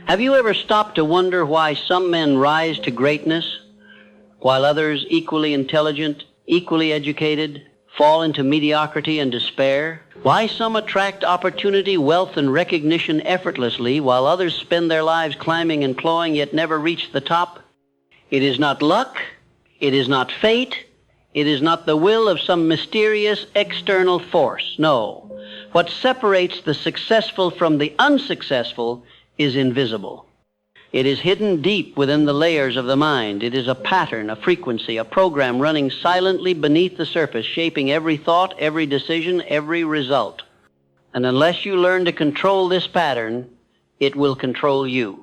Have you ever stopped to wonder why some men rise to greatness, while others, equally intelligent, equally educated, fall into mediocrity and despair? Why some attract opportunity, wealth, and recognition effortlessly, while others spend their lives climbing and clawing yet never reach the top? It is not luck, it is not fate, it is not the will of some mysterious external force. No. What separates the successful from the unsuccessful is invisible. It is hidden deep within the layers of the mind. It is a pattern, a frequency, a program running silently beneath the surface, shaping every thought, every decision, every result. And unless you learn to control this pattern, it will control you.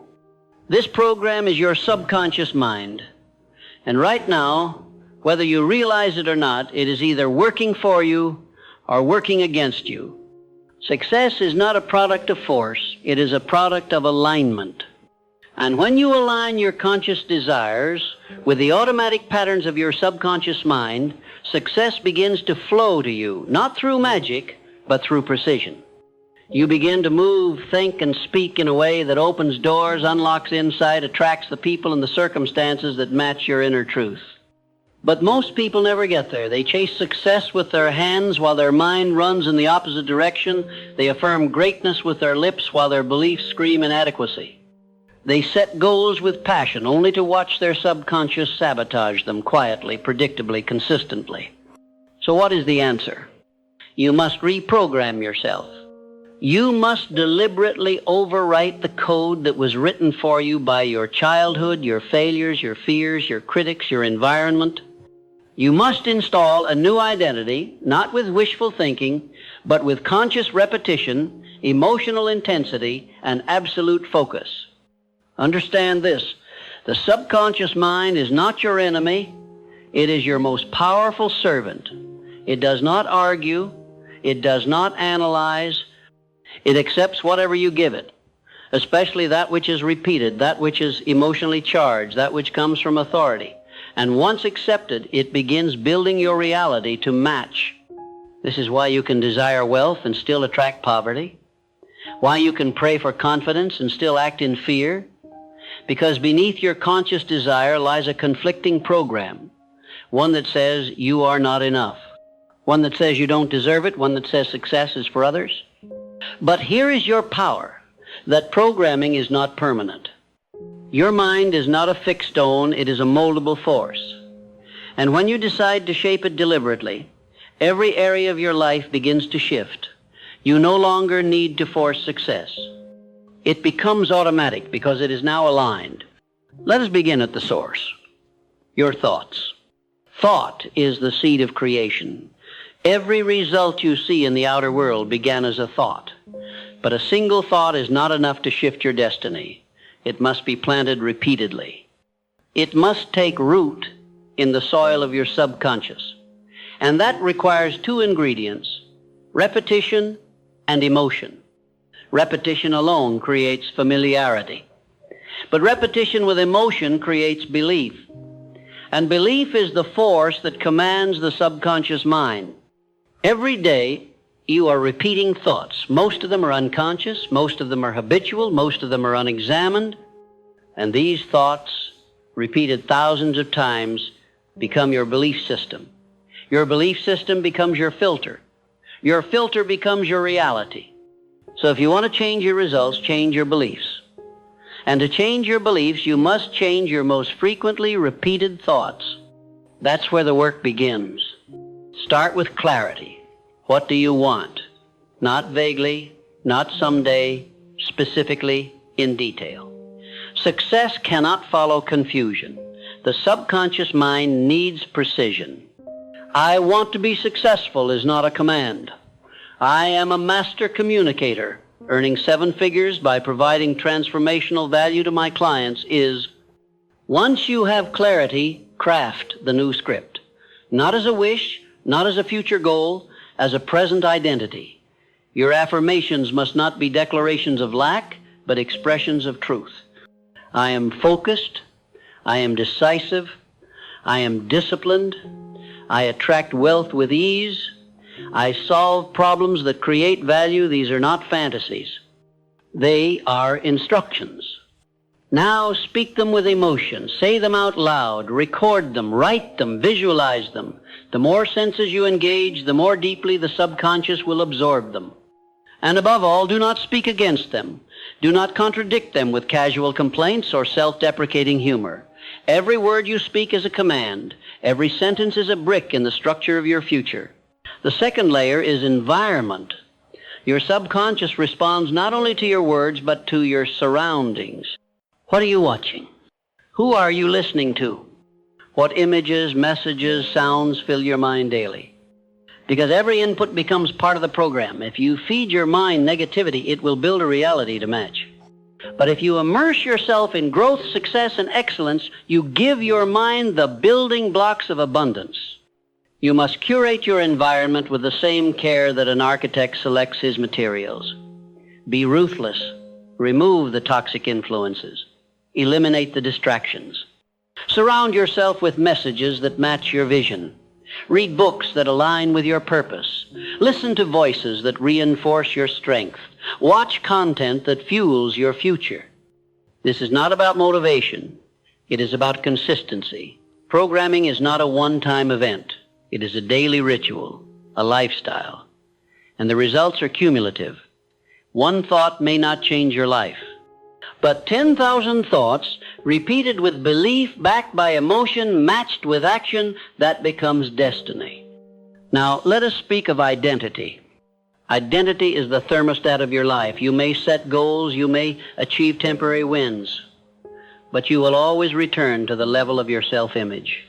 This program is your subconscious mind. And right now, whether you realize it or not, it is either working for you or working against you. Success is not a product of force. It is a product of alignment. And when you align your conscious desires with the automatic patterns of your subconscious mind, success begins to flow to you, not through magic, but through precision. You begin to move, think, and speak in a way that opens doors, unlocks insight, attracts the people and the circumstances that match your inner truth. But most people never get there. They chase success with their hands while their mind runs in the opposite direction. They affirm greatness with their lips while their beliefs scream inadequacy. They set goals with passion only to watch their subconscious sabotage them quietly, predictably, consistently. So what is the answer? You must reprogram yourself. You must deliberately overwrite the code that was written for you by your childhood, your failures, your fears, your critics, your environment. You must install a new identity, not with wishful thinking, but with conscious repetition, emotional intensity, and absolute focus. Understand this, the subconscious mind is not your enemy, it is your most powerful servant. It does not argue, it does not analyze, it accepts whatever you give it, especially that which is repeated, that which is emotionally charged, that which comes from authority. And once accepted, it begins building your reality to match. This is why you can desire wealth and still attract poverty, why you can pray for confidence and still act in fear. Because beneath your conscious desire lies a conflicting program, one that says you are not enough, one that says you don't deserve it, one that says success is for others. But here is your power, that programming is not permanent. Your mind is not a fixed stone, it is a moldable force. And when you decide to shape it deliberately, every area of your life begins to shift. You no longer need to force success. It becomes automatic because it is now aligned. Let us begin at the source. Your thoughts. Thought is the seed of creation. Every result you see in the outer world began as a thought. But a single thought is not enough to shift your destiny. It must be planted repeatedly. It must take root in the soil of your subconscious. And that requires two ingredients, repetition and emotion. Repetition alone creates familiarity. But repetition with emotion creates belief. And belief is the force that commands the subconscious mind. Every day, you are repeating thoughts. Most of them are unconscious, most of them are habitual, most of them are unexamined. And these thoughts, repeated thousands of times, become your belief system. Your belief system becomes your filter. Your filter becomes your reality. So if you want to change your results, change your beliefs. And to change your beliefs, you must change your most frequently repeated thoughts. That's where the work begins. Start with clarity. What do you want? Not vaguely, not someday, specifically, in detail. Success cannot follow confusion. The subconscious mind needs precision. I want to be successful is not a command. I am a master communicator, earning 7 figures by providing transformational value to my clients is, once you have clarity, craft the new script. Not as a wish, not as a future goal, as a present identity. Your affirmations must not be declarations of lack, but expressions of truth. I am focused, I am decisive, I am disciplined, I attract wealth with ease, I solve problems that create value. These are not fantasies. They are instructions. Now speak them with emotion. Say them out loud. Record them. Write them. Visualize them. The more senses you engage, the more deeply the subconscious will absorb them. And above all, do not speak against them. Do not contradict them with casual complaints or self-deprecating humor. Every word you speak is a command. Every sentence is a brick in the structure of your future. The second layer is environment. Your subconscious responds not only to your words, but to your surroundings. What are you watching? Who are you listening to? What images, messages, sounds fill your mind daily? Because every input becomes part of the program. If you feed your mind negativity, it will build a reality to match. But if you immerse yourself in growth, success, and excellence, you give your mind the building blocks of abundance. You must curate your environment with the same care that an architect selects his materials. Be ruthless. Remove the toxic influences. Eliminate the distractions. Surround yourself with messages that match your vision. Read books that align with your purpose. Listen to voices that reinforce your strength. Watch content that fuels your future. This is not about motivation. It is about consistency. Programming is not a one-time event. It is a daily ritual, a lifestyle. And the results are cumulative. One thought may not change your life. But 10,000 thoughts, repeated with belief, backed by emotion, matched with action, that becomes destiny. Now, let us speak of identity. Identity is the thermostat of your life. You may set goals, you may achieve temporary wins, but you will always return to the level of your self-image.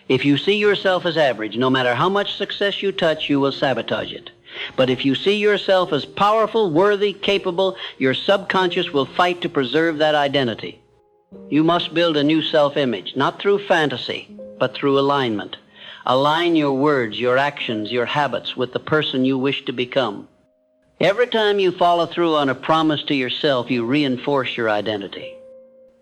If you see yourself as average, no matter how much success you touch, you will sabotage it. But if you see yourself as powerful, worthy, capable, your subconscious will fight to preserve that identity. You must build a new self-image, not through fantasy, but through alignment. Align your words, your actions, your habits with the person you wish to become. Every time you follow through on a promise to yourself, you reinforce your identity.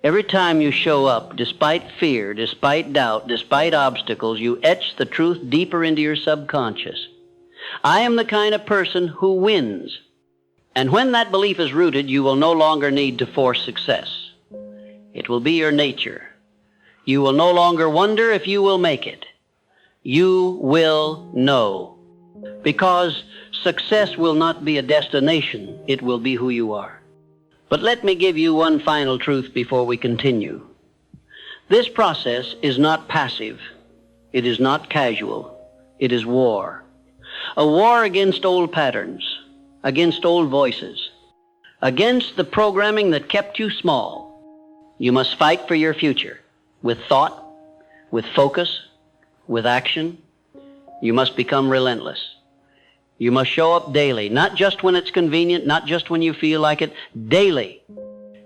Every time you show up, despite fear, despite doubt, despite obstacles, you etch the truth deeper into your subconscious. I am the kind of person who wins. And when that belief is rooted, you will no longer need to force success. It will be your nature. You will no longer wonder if you will make it. You will know. Because success will not be a destination, it will be who you are. But let me give you one final truth before we continue. This process is not passive. It is not casual. It is war. A war against old patterns, against old voices, against the programming that kept you small. You must fight for your future with thought, with focus, with action. You must become relentless. You must show up daily, not just when it's convenient, not just when you feel like it, daily.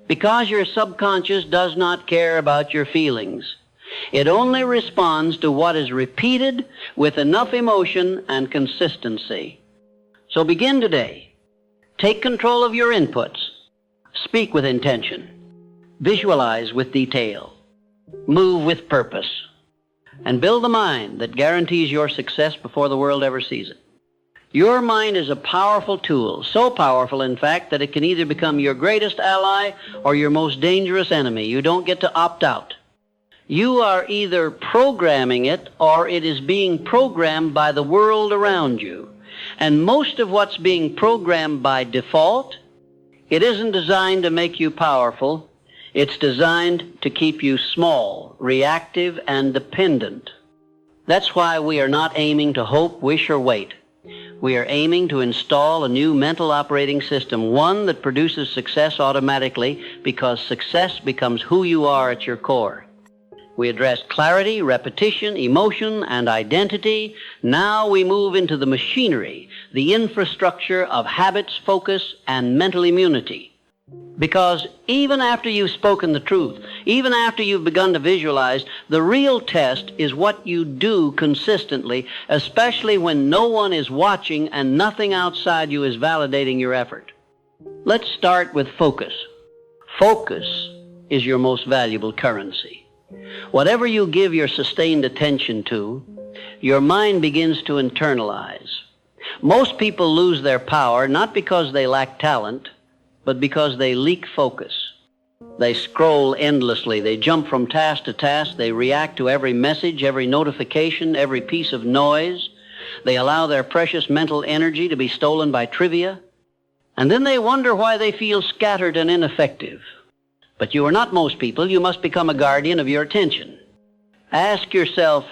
Because your subconscious does not care about your feelings. It only responds to what is repeated with enough emotion and consistency. So begin today. Take control of your inputs. Speak with intention. Visualize with detail. Move with purpose. And build a mind that guarantees your success before the world ever sees it. Your mind is a powerful tool, so powerful, in fact, that it can either become your greatest ally or your most dangerous enemy. You don't get to opt out. You are either programming it or it is being programmed by the world around you. And most of what's being programmed by default, it isn't designed to make you powerful. It's designed to keep you small, reactive, and dependent. That's why we are not aiming to hope, wish, or wait. We are aiming to install a new mental operating system, one that produces success automatically because success becomes who you are at your core. We address clarity, repetition, emotion, and identity. Now we move into the machinery, the infrastructure of habits, focus, and mental immunity. Because even after you've spoken the truth, even after you've begun to visualize, the real test is what you do consistently, especially when no one is watching and nothing outside you is validating your effort. Let's start with focus. Focus is your most valuable currency. Whatever you give your sustained attention to, your mind begins to internalize. Most people lose their power not because they lack talent, but because they leak focus. They scroll endlessly. They jump from task to task. They react to every message, every notification, every piece of noise. They allow their precious mental energy to be stolen by trivia. And then they wonder why they feel scattered and ineffective. But you are not most people. You must become a guardian of your attention. Ask yourself,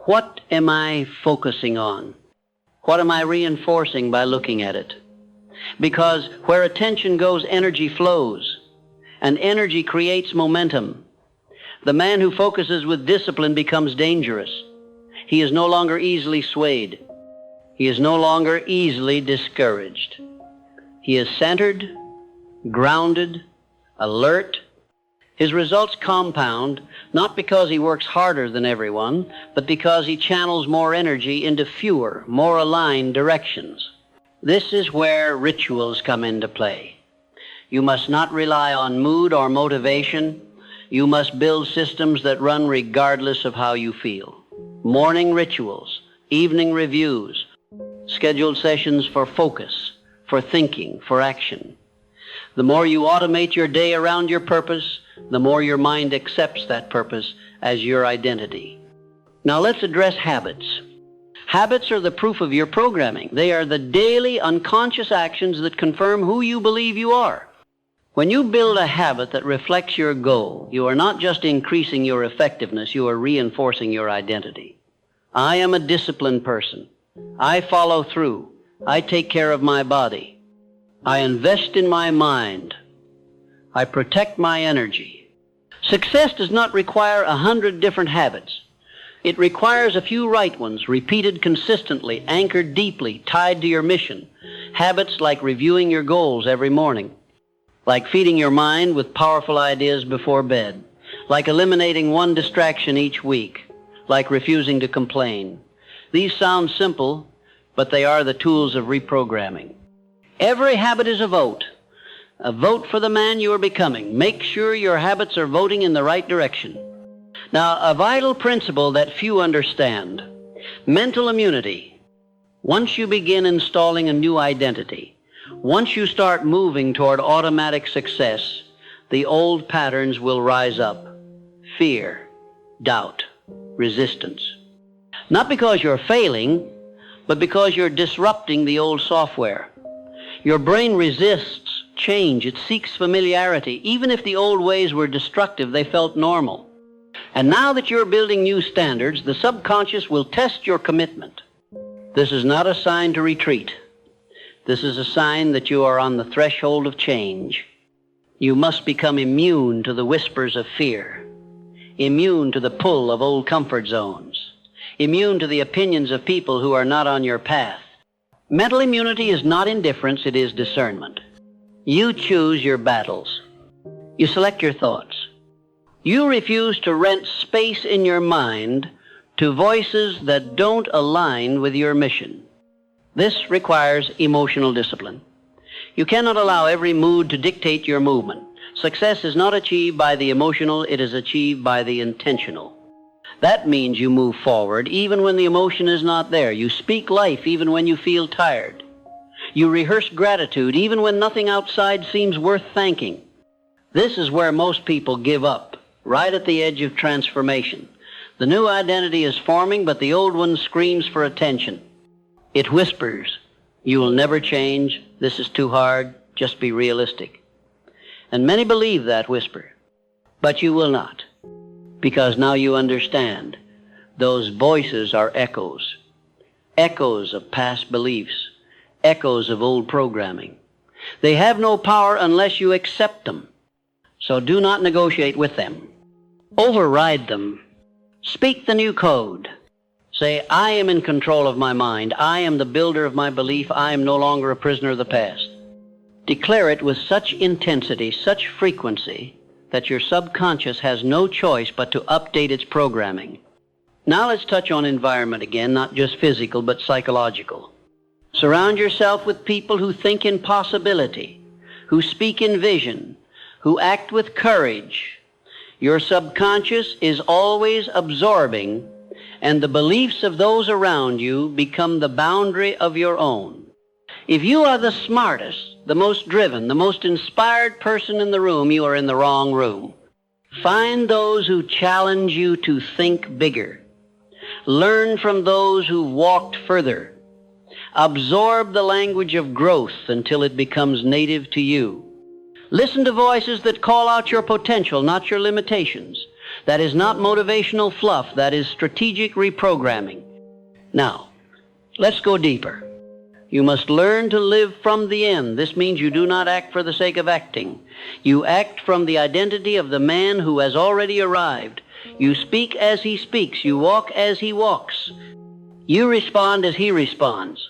what am I focusing on? What am I reinforcing by looking at it? Because where attention goes, energy flows, and energy creates momentum. The man who focuses with discipline becomes dangerous. He is no longer easily swayed. He is no longer easily discouraged. He is centered, grounded, alert. His results compound, not because he works harder than everyone, but because he channels more energy into fewer, more aligned directions. This is where rituals come into play. You must not rely on mood or motivation. You must build systems that run regardless of how you feel. Morning rituals, evening reviews, scheduled sessions for focus, for thinking, for action. The more you automate your day around your purpose, the more your mind accepts that purpose as your identity. Now let's address habits. Habits are the proof of your programming. They are the daily unconscious actions that confirm who you believe you are. When you build a habit that reflects your goal, you are not just increasing your effectiveness, you are reinforcing your identity. I am a disciplined person. I follow through. I take care of my body. I invest in my mind. I protect my energy. Success does not require 100 different habits. It requires a few right ones, repeated consistently, anchored deeply, tied to your mission. Habits like reviewing your goals every morning, like feeding your mind with powerful ideas before bed, like eliminating one distraction each week, like refusing to complain. These sound simple, but they are the tools of reprogramming. Every habit is a vote for the man you are becoming. Make sure your habits are voting in the right direction. Now, a vital principle that few understand, mental immunity. Once you begin installing a new identity, once you start moving toward automatic success, the old patterns will rise up. Fear, doubt, resistance. Not because you're failing, but because you're disrupting the old software. Your brain resists change. It seeks familiarity. Even if the old ways were destructive, they felt normal. And now that you're building new standards, the subconscious will test your commitment. This is not a sign to retreat. This is a sign that you are on the threshold of change. You must become immune to the whispers of fear, immune to the pull of old comfort zones, immune to the opinions of people who are not on your path. Mental immunity is not indifference, it is discernment. You choose your battles. You select your thoughts. You refuse to rent space in your mind to voices that don't align with your mission. This requires emotional discipline. You cannot allow every mood to dictate your movement. Success is not achieved by the emotional, it is achieved by the intentional. That means you move forward even when the emotion is not there. You speak life even when you feel tired. You rehearse gratitude even when nothing outside seems worth thanking. This is where most people give up, right at the edge of transformation. The new identity is forming, but the old one screams for attention. It whispers, "You will never change. This is too hard. Just be realistic." And many believe that whisper. But you will not. Because now you understand. Those voices are echoes. Echoes of past beliefs. Echoes of old programming. They have no power unless you accept them. So do not negotiate with them. Override them. Speak the new code. Say, I am in control of my mind. I am the builder of my belief. I am no longer a prisoner of the past. Declare it with such intensity, such frequency, that your subconscious has no choice but to update its programming. Now let's touch on environment again, not just physical, but psychological. Surround yourself with people who think in possibility, who speak in vision, who act with courage. Your subconscious is always absorbing, and the beliefs of those around you become the boundary of your own. If you are the smartest, the most driven, the most inspired person in the room, you are in the wrong room. Find those who challenge you to think bigger. Learn from those who walked further. Absorb the language of growth until it becomes native to you. Listen to voices that call out your potential, not your limitations. That is not motivational fluff. That is strategic reprogramming. Now, let's go deeper. You must learn to live from the end. This means you do not act for the sake of acting. You act from the identity of the man who has already arrived. You speak as he speaks. You walk as he walks. You respond as he responds.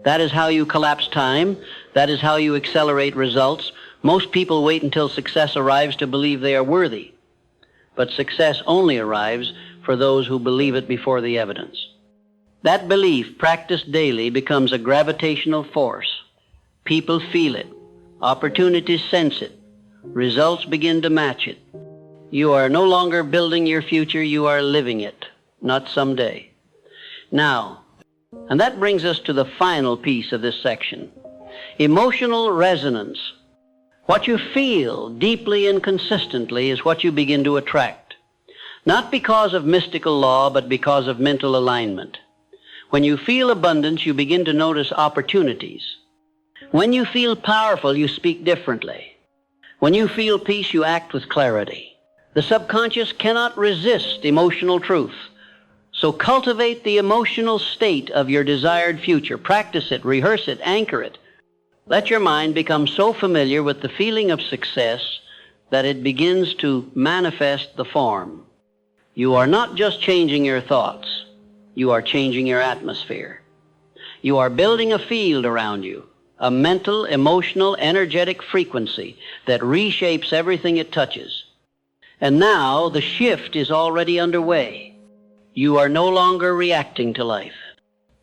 That is how you collapse time. That is how you accelerate results. Most people wait until success arrives to believe they are worthy. But success only arrives for those who believe it before the evidence. That belief, practiced daily, becomes a gravitational force. People feel it. Opportunities sense it. Results begin to match it. You are no longer building your future, you are living it, not someday. Now, and that brings us to the final piece of this section. Emotional resonance. What you feel deeply and consistently is what you begin to attract. Not because of mystical law, but because of mental alignment. When you feel abundance, you begin to notice opportunities. When you feel powerful, you speak differently. When you feel peace, you act with clarity. The subconscious cannot resist emotional truth. So cultivate the emotional state of your desired future. Practice it, rehearse it, anchor it. Let your mind become so familiar with the feeling of success that it begins to manifest the form. You are not just changing your thoughts. You are changing your atmosphere. You are building a field around you, a mental, emotional, energetic frequency that reshapes everything it touches. And now the shift is already underway. You are no longer reacting to life.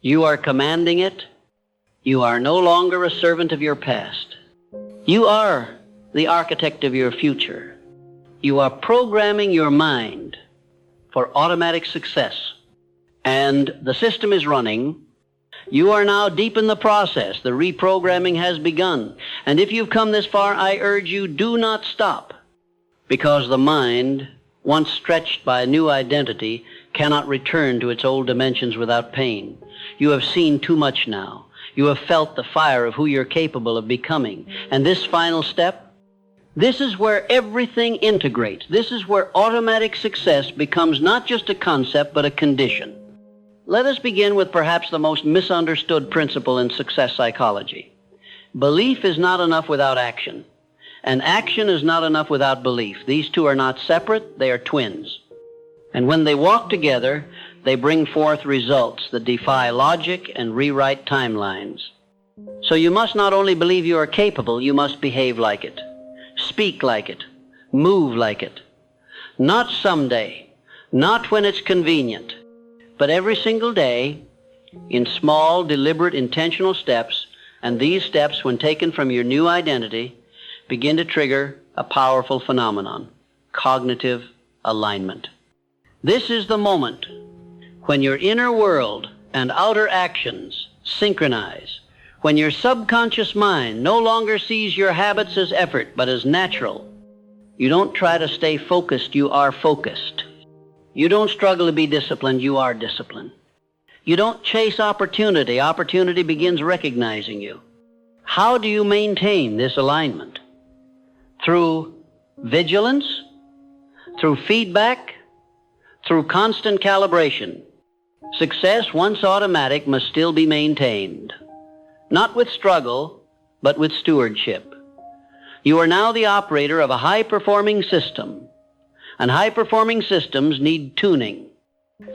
You are commanding it. You are no longer a servant of your past. You are the architect of your future. You are programming your mind for automatic success. And the system is running. You are now deep in the process. The reprogramming has begun. And if you've come this far, I urge you, do not stop. Because the mind, once stretched by a new identity, cannot return to its old dimensions without pain. You have seen too much now. You have felt the fire of who you're capable of becoming. And this final step, this is where everything integrates. This is where automatic success becomes not just a concept, but a condition. Let us begin with perhaps the most misunderstood principle in success psychology. Belief is not enough without action, and action is not enough without belief. These two are not separate, they are twins. And when they walk together, they bring forth results that defy logic and rewrite timelines. So you must not only believe you are capable, you must behave like it, speak like it, move like it. Not someday, not when it's convenient, but every single day, in small, deliberate, intentional steps, and these steps, when taken from your new identity, begin to trigger a powerful phenomenon, cognitive alignment. This is the moment when your inner world and outer actions synchronize, when your subconscious mind no longer sees your habits as effort, but as natural. You don't try to stay focused, you are focused. You don't struggle to be disciplined, you are disciplined. You don't chase opportunity, opportunity begins recognizing you. How do you maintain this alignment? Through vigilance, through feedback, through constant calibration. Success, once automatic, must still be maintained. Not with struggle, but with stewardship. You are now the operator of a high-performing system. And high-performing systems need tuning.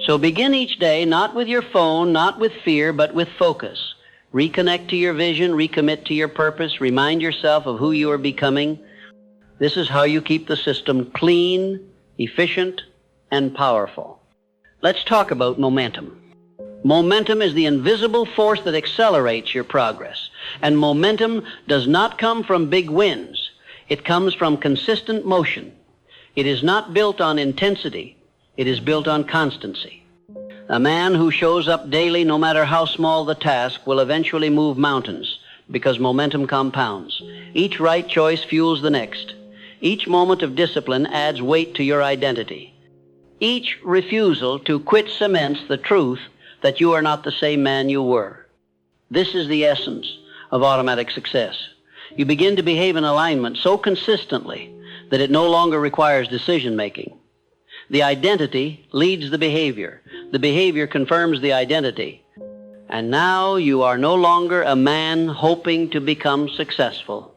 So begin each day not with your phone, not with fear, but with focus. Reconnect to your vision, recommit to your purpose, remind yourself of who you are becoming. This is how you keep the system clean, efficient, and powerful. Let's talk about momentum. Momentum is the invisible force that accelerates your progress. And momentum does not come from big wins. It comes from consistent motion. It is not built on intensity. It is built on constancy. A man who shows up daily, no matter how small the task, will eventually move mountains. because momentum compounds. Each right choice fuels the next. Each moment of discipline adds weight to your identity. Each refusal to quit cements the truth that you are not the same man you were. This is the essence of automatic success. You begin to behave in alignment so consistently that it no longer requires decision-making. The identity leads the behavior. The behavior confirms the identity. And now you are no longer a man hoping to become successful.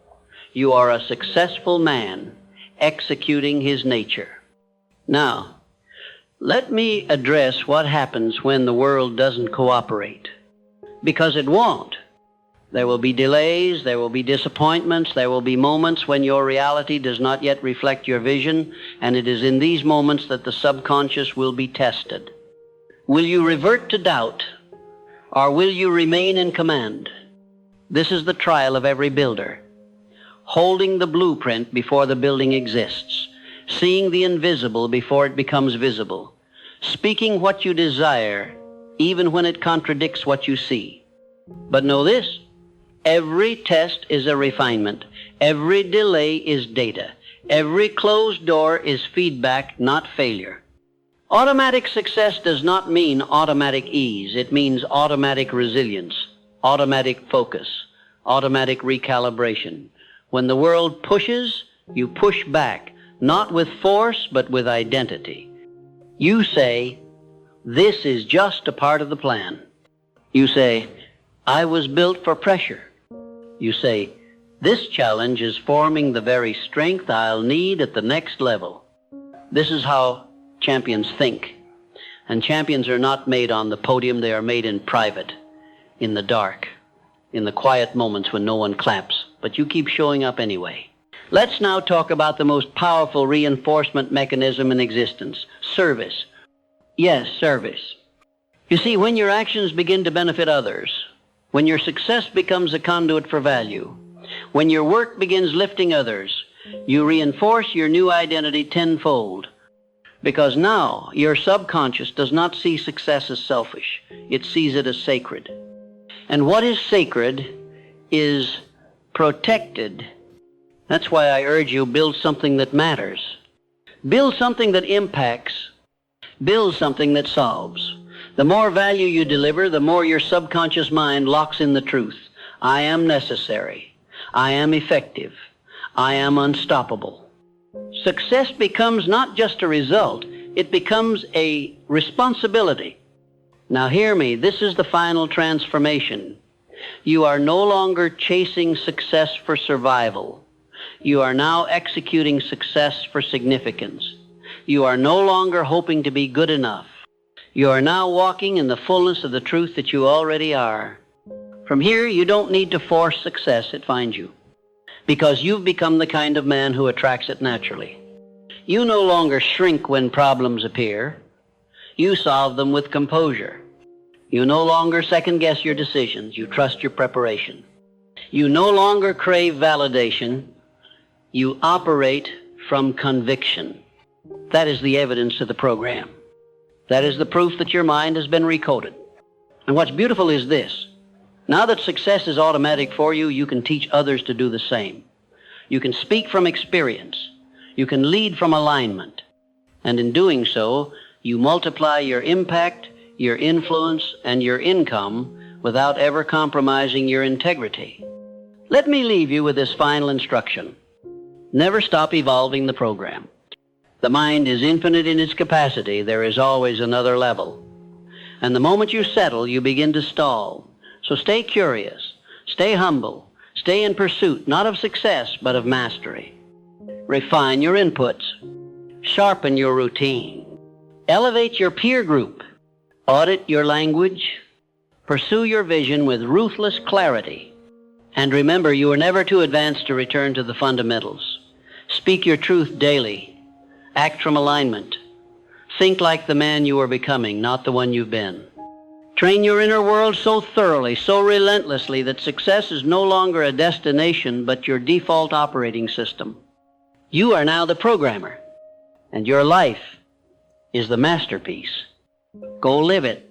You are a successful man executing his nature. Now, let me address what happens when the world doesn't cooperate. Because it won't. There will be delays, there will be disappointments, there will be moments when your reality does not yet reflect your vision, and it is in these moments that the subconscious will be tested. Will you revert to doubt, or will you remain in command? This is the trial of every builder. Holding the blueprint before the building exists, seeing the invisible before it becomes visible, speaking what you desire even when it contradicts what you see. But know this, every test is a refinement. Every delay is data. Every closed door is feedback, not failure. Automatic success does not mean automatic ease. It means automatic resilience, automatic focus, automatic recalibration. When the world pushes, you push back, not with force, but with identity. You say, this is just a part of the plan. You say, I was built for pressure. You say, this challenge is forming the very strength I'll need at the next level. This is how champions think. And champions are not made on the podium, they are made in private, in the dark, in the quiet moments when no one claps. But you keep showing up anyway. Let's now talk about the most powerful reinforcement mechanism in existence, service. Yes, service. You see, when your actions begin to benefit others, when your success becomes a conduit for value, when your work begins lifting others, you reinforce your new identity tenfold. Because now your subconscious does not see success as selfish. It sees it as sacred. And what is sacred is protected. That's why I urge you, build something that matters. Build something that impacts. Build something that solves. The more value you deliver, the more your subconscious mind locks in the truth. I am necessary. I am effective. I am unstoppable. Success becomes not just a result, it becomes a responsibility. Now hear me, this is the final transformation. You are no longer chasing success for survival. You are now executing success for significance. You are no longer hoping to be good enough. You are now walking in the fullness of the truth that you already are. From here, you don't need to force success, it finds you. Because you've become the kind of man who attracts it naturally. You no longer shrink when problems appear. You solve them with composure. You no longer second-guess your decisions. You trust your preparation. You no longer crave validation. You operate from conviction. That is the evidence of the program. That is the proof that your mind has been recoded. And what's beautiful is this. Now that success is automatic for you, you can teach others to do the same. You can speak from experience. You can lead from alignment. And in doing so, you multiply your impact, your influence, and your income without ever compromising your integrity. Let me leave you with this final instruction. Never stop evolving the program. The mind is infinite in its capacity. There is always another level. And the moment you settle, you begin to stall. So stay curious, stay humble, stay in pursuit, not of success, but of mastery. Refine your inputs. Sharpen your routine. Elevate your peer group. Audit your language. Pursue your vision with ruthless clarity. And remember, you are never too advanced to return to the fundamentals. Speak your truth daily. Act from alignment. Think like the man you are becoming, not the one you've been. Train your inner world so thoroughly, so relentlessly, that success is no longer a destination, but your default operating system. You are now the programmer, and your life is the masterpiece. Go live it.